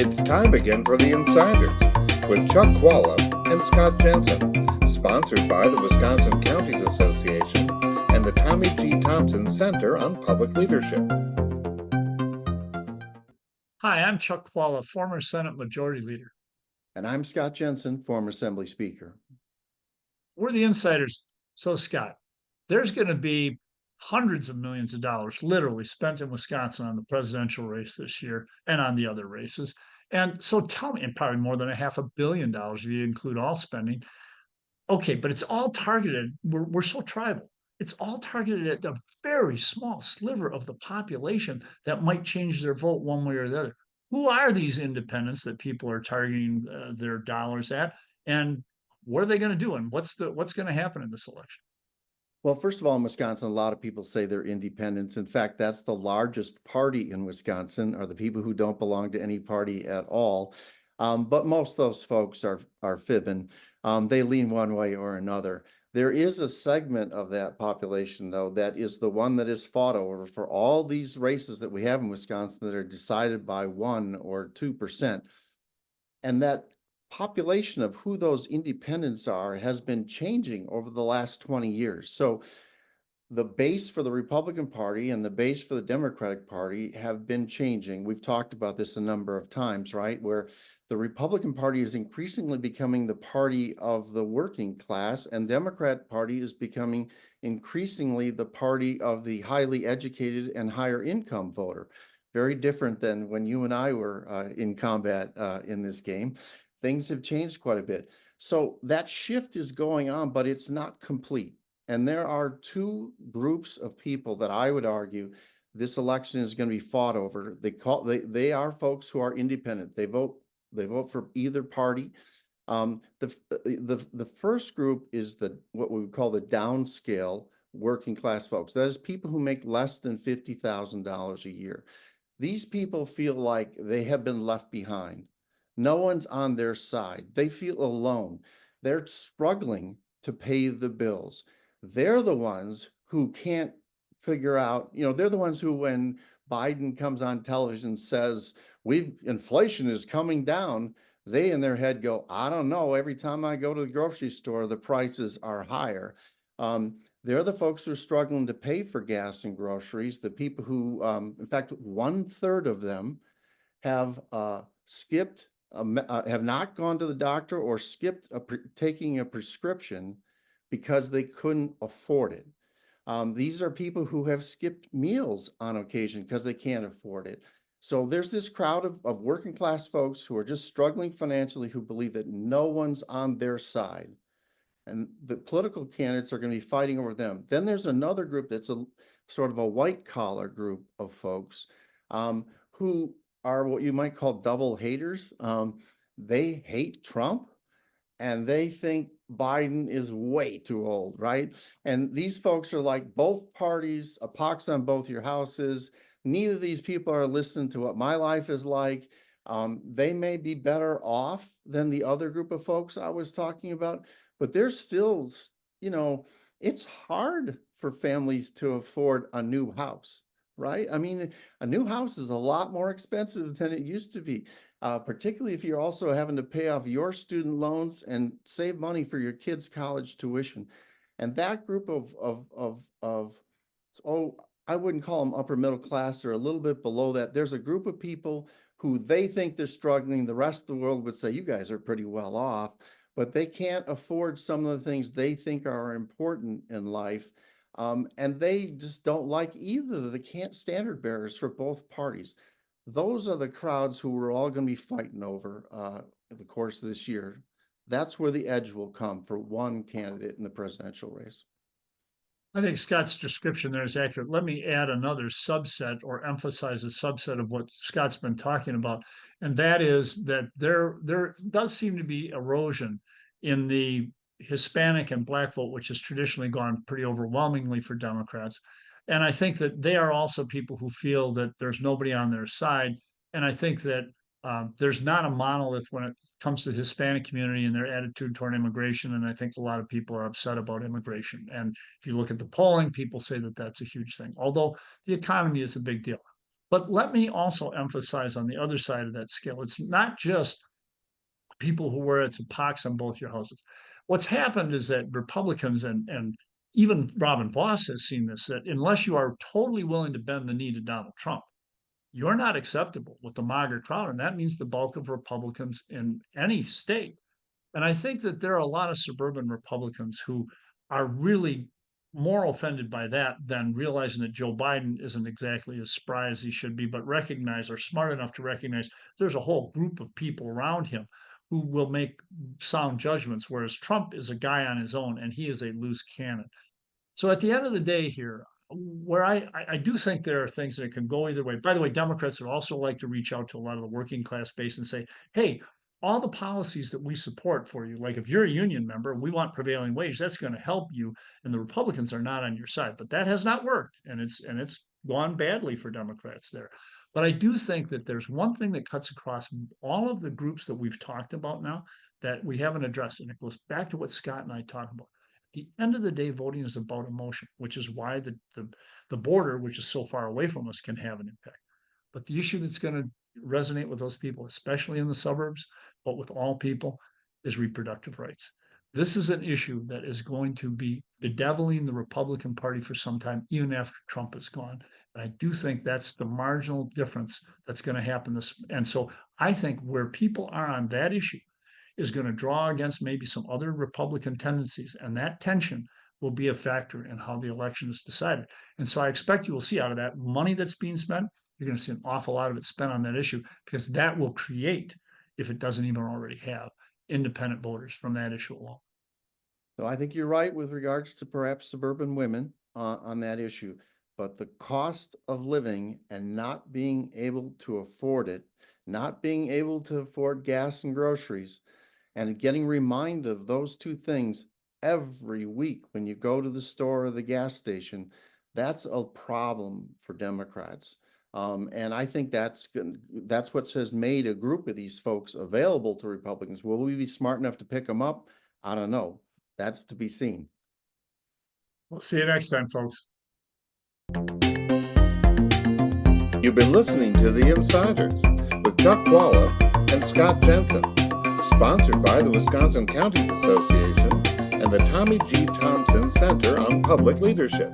It's time again for the Insiders with Chuck Chvala and Scott Jensen, sponsored by the Wisconsin Counties Association and the Tommy G. Thompson Center on Public Leadership. Hi, I'm Chuck Chvala, former Senate Majority Leader. And I'm Scott Jensen, former Assembly Speaker. We're the Insiders. So, Scott, there's going to be hundreds of millions of dollars literally spent in Wisconsin on the presidential race this year and on the other races. And so tell me, and probably more than $500 million if you include all spending. Okay, but it's all targeted. We're so tribal. It's all targeted at a very small sliver of the population that might change their vote one way or the other. Who are these independents that people are targeting their dollars at, and what are they going to do, and what's going to happen in this election? Well, first of all, in Wisconsin, a lot of people say they're independents. In fact, that's the largest party in Wisconsin, are the people who don't belong to any party at all. But most of those folks are fibbing. They lean one way or another. There is a segment of that population, though, that is the one that is fought over for all these races that we have in Wisconsin that are decided by 1 or 2%. And that population of who those independents are has been changing over the last 20 years. So the base for the Republican Party and the base for the Democratic Party have been changing. We've talked about this a number of times, right? Where the Republican Party is increasingly becoming the party of the working class, and Democrat Party is becoming increasingly the party of the highly educated and higher income voter. Very different than when you and I were in combat in this game. Things have changed quite a bit. So that shift is going on, but it's not complete. And there are two groups of people that I would argue this election is going to be fought over. They are folks who are independent. They vote for either party. The first group is what we would call the downscale working class folks. That is people who make less than $50,000 a year. These people feel like they have been left behind. No one's on their side. They feel alone. They're struggling to pay the bills. They're the ones who can't figure out, they're the ones who, when Biden comes on television, says, inflation is coming down, they in their head go, I don't know, every time I go to the grocery store, the prices are higher. They're the folks who are struggling to pay for gas and groceries. The people who, in fact, 1/3 of them have skipped, have not gone to the doctor or skipped taking a prescription because they couldn't afford it. These are people who have skipped meals on occasion because they can't afford it. So there's this crowd of working class folks who are just struggling financially, who believe that no one's on their side. And the political candidates are going to be fighting over them. Then there's another group that's a sort of a white collar group of folks who are what you might call double haters. They hate Trump and they think Biden is way too old, right? And these folks are like, both parties, a pox on both your houses. Neither of these people are listening to what my life is like. They may be better off than the other group of folks I was talking about, but they're still, it's hard for families to afford a new house, right? I mean, a new house is a lot more expensive than it used to be, particularly if you're also having to pay off your student loans and save money for your kids' college tuition. And that group I wouldn't call them upper middle class, or a little bit below that. There's a group of people who they think they're struggling. The rest of the world would say, you guys are pretty well off, but they can't afford some of the things they think are important in life. And they just don't like either of the standard bearers for both parties. Those are the crowds who we're all going to be fighting over in the course of this year. That's where the edge will come for one candidate in the presidential race. I think Scott's description there is accurate. Let me add another subset, or emphasize a subset of what Scott's been talking about. And that is that there does seem to be erosion in the Hispanic and Black vote, which has traditionally gone pretty overwhelmingly for Democrats. And I think that they are also people who feel that there's nobody on their side. And I think that there's not a monolith when it comes to the Hispanic community and their attitude toward immigration. And I think a lot of people are upset about immigration. And if you look at the polling, people say that that's a huge thing, although the economy is a big deal. But let me also emphasize on the other side of that scale, it's not just people who wear it's a pox on both your houses. What's happened is that Republicans and even Robin Voss has seen this, that unless you are totally willing to bend the knee to Donald Trump, you're not acceptable with the MAGA crowd. And that means the bulk of Republicans in any state. And I think that there are a lot of suburban Republicans who are really more offended by that than realizing that Joe Biden isn't exactly as spry as he should be, but recognize or smart enough to recognize there's a whole group of people around him who will make sound judgments, whereas Trump is a guy on his own and he is a loose cannon. So at the end of the day here, where I do think there are things that can go either way. By the way, Democrats would also like to reach out to a lot of the working class base and say, hey, all the policies that we support for you, like if you're a union member, we want prevailing wage, that's going to help you. And the Republicans are not on your side, but that has not worked. And it's gone badly for Democrats there. But I do think that there's one thing that cuts across all of the groups that we've talked about now that we haven't addressed. And it goes back to what Scott and I talked about. At the end of the day, voting is about emotion, which is why the border, which is so far away from us, can have an impact. But the issue that's going to resonate with those people, especially in the suburbs, but with all people, is reproductive rights. This is an issue that is going to be bedeviling the Republican Party for some time, even after Trump is gone. And I do think that's the marginal difference that's going to happen. And so I think where people are on that issue is going to draw against maybe some other Republican tendencies, and that tension will be a factor in how the election is decided. And so I expect you will see out of that money that's being spent, you're going to see an awful lot of it spent on that issue, because that will create, if it doesn't even already have, independent voters from that issue alone. So I think you're right with regards to perhaps suburban women on that issue, but the cost of living and not being able to afford it, not being able to afford gas and groceries, and getting reminded of those two things every week when you go to the store or the gas station, that's a problem for Democrats. And I think that's what has made a group of these folks available to Republicans. Will we be smart enough to pick them up? I don't know. That's to be seen. We'll see you next time, folks. You've been listening to The Insiders with Chuck Chvala and Scott Jensen, sponsored by the Wisconsin Counties Association and the Tommy G. Thompson Center on Public Leadership.